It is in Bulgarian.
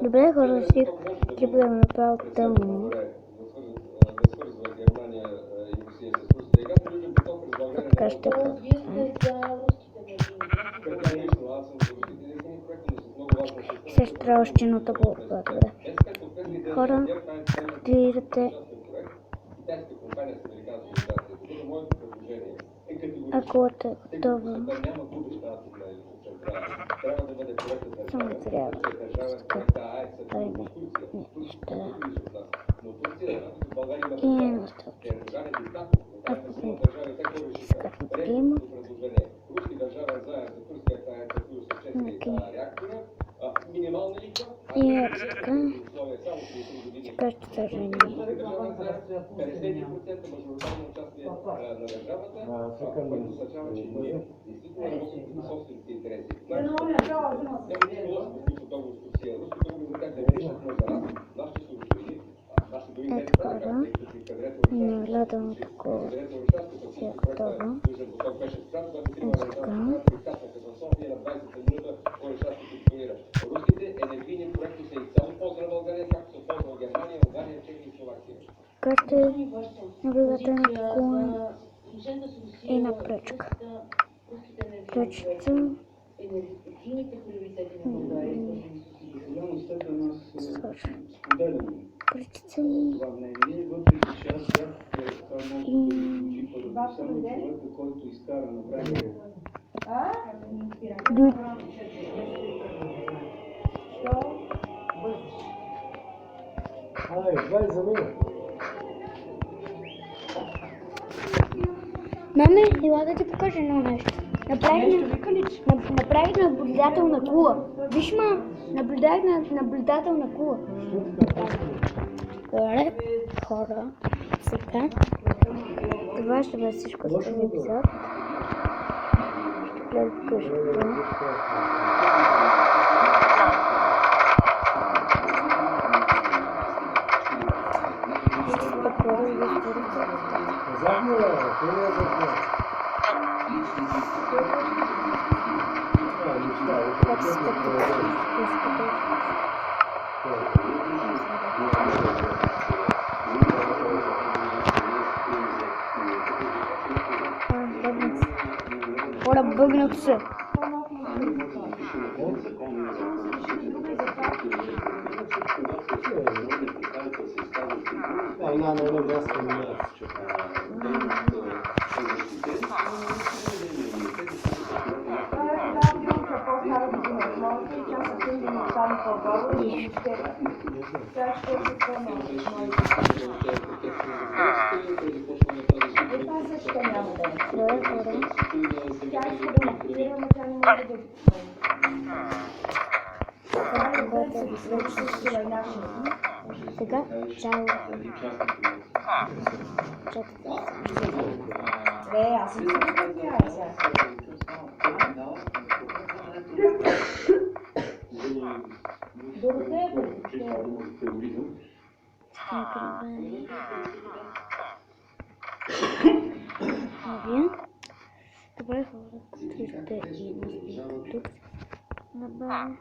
Добре, хора, си трипваме направо тъмно. Така ще се трябва още едно табло. Добре. Хора, както виждате, ако е готова, само трябва и едно стълбче. Ако искат да приема, и е така, сега ще съжени. Ето така, негледано такова си е готово. Ето така. Така ще наблюдате на такова и на пръчка. Пръчица. Пръчица и Маме, ела да ти покажа едно нещо. Направих наблюдателна кула. Виж, ма, наблюдавах наблюдателна кула. Добре, хора, сега. Това ще бъде всичко за този епизод. Гледах къщата. Ora бъгнах се. Сега, чао. Аз съм добре, хора, виждате и тук. Добре.